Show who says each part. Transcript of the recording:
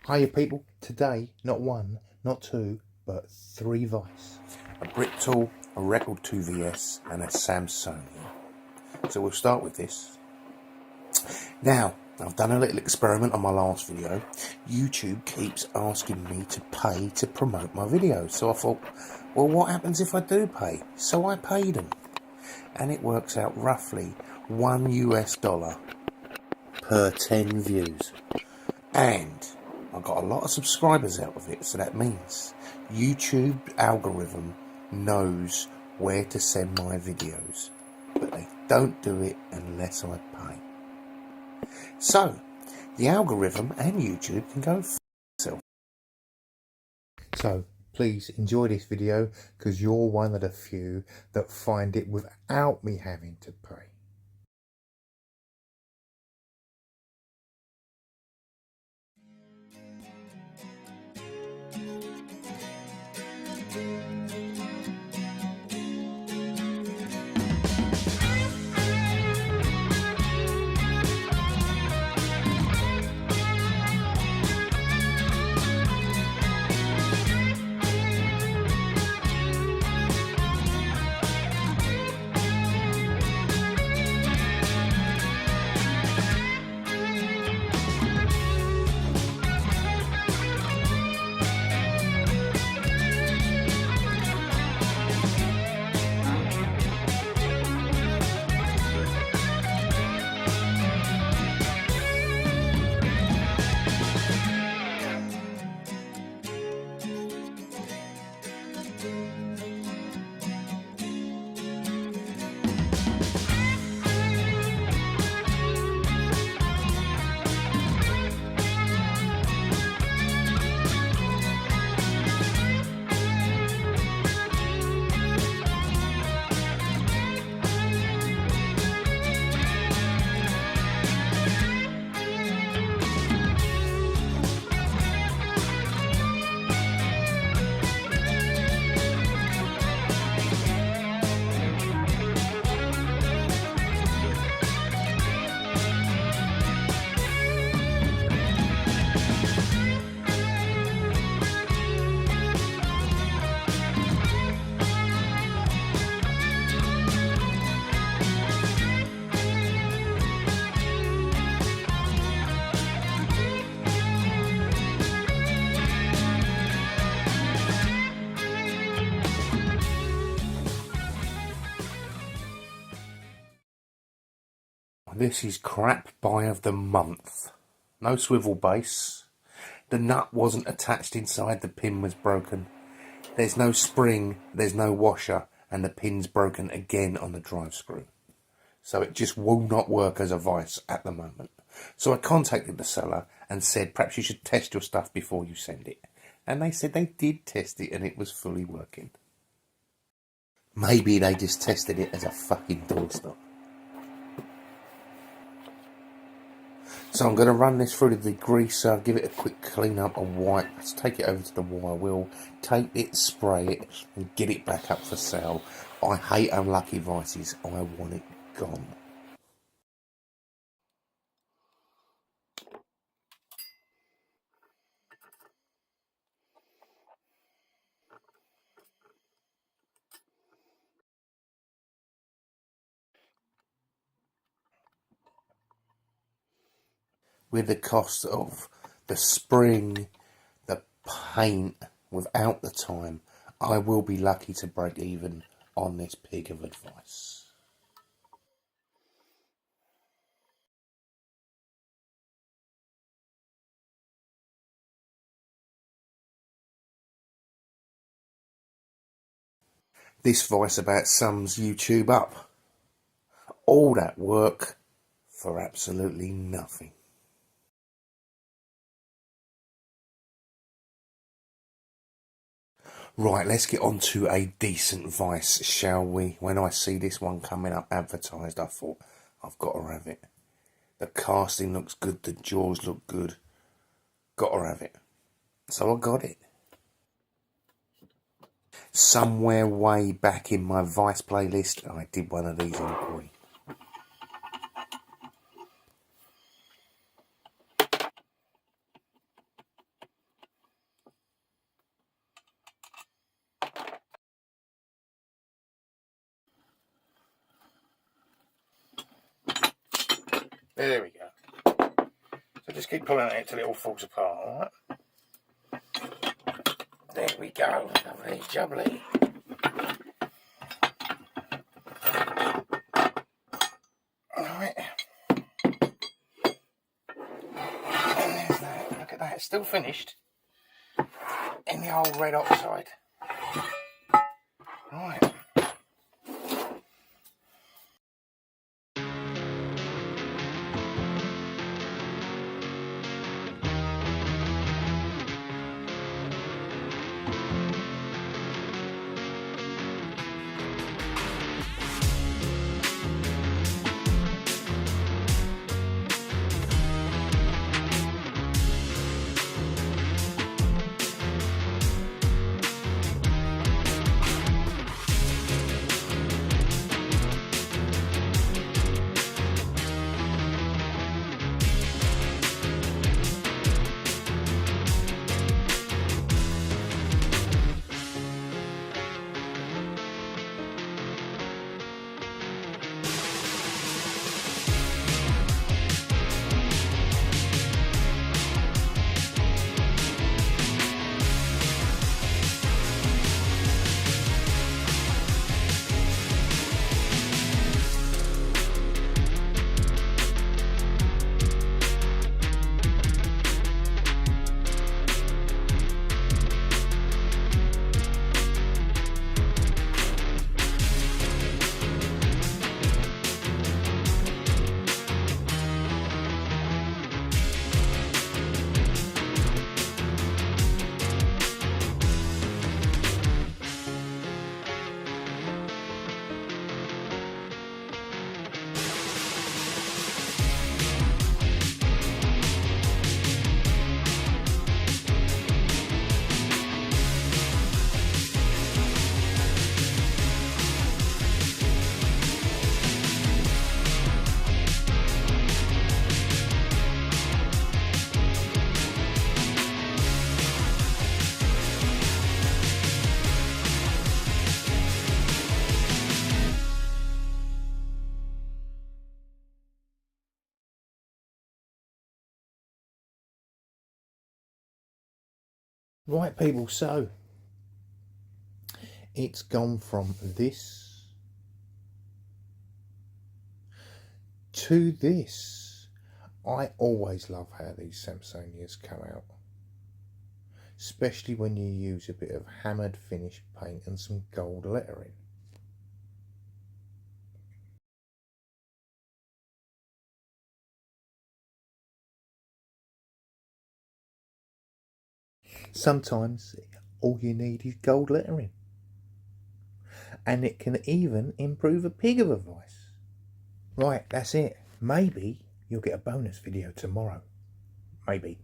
Speaker 1: Hiya people, today not one, not two, but three Vise. A Britool, a Record 2 VS and a Samsonia. So we'll start with this. Now, I've done a little experiment on my last video. YouTube keeps asking me to pay to promote my videos. So I thought, well, what happens if I do pay? So I paid them. And it works out roughly $1 per 10 views. And I got a lot of subscribers out of it, so that means YouTube algorithm knows where to send my videos, but they don't do it unless I pay. So the algorithm and YouTube can go f itself. So please enjoy this video, because you're one of the few that find it without me having to pay. This is crap buy of the month. No swivel base. The nut wasn't attached inside, the pin was broken. There's no spring, there's no washer, and the pin's broken again on the drive screw. So it just will not work as a Vise at the moment. So I contacted the seller and said, perhaps you should test your stuff before you send it. And they said they did test it and it was fully working. Maybe they just tested it as a fucking doorstop. So I'm going to run this through the degreaser, give it a quick clean up, a wipe, let's take it over to the wire wheel, tape it, spray it, and get it back up for sale. I hate unlucky Vises, I want it gone. With the cost of the spring, the paint, without the time, I will be lucky to break even on this pig of advice. This Vise about sums YouTube up. All that work for absolutely nothing. Right, let's get on to a decent Vise, shall we? When I see this one coming up advertised, I thought, I've got to have it. The casting looks good, the jaws look good. Got to have it. So I got it. Somewhere way back in my Vise playlist, I did one of these in green. There we go. So just keep pulling it till it all falls apart, alright? There we go. Lovely jubbly. Alright. And there's that. Look at that. It's still finished in the old red oxide. Right. Right, people, so it's gone from this to this. I always love how these Samsonias come out, especially when you use a bit of hammered finish paint and some gold lettering. Sometimes all you need is gold lettering, and it can even improve a pig of a vice. Right, that's it. Maybe you'll get a bonus video tomorrow. Maybe.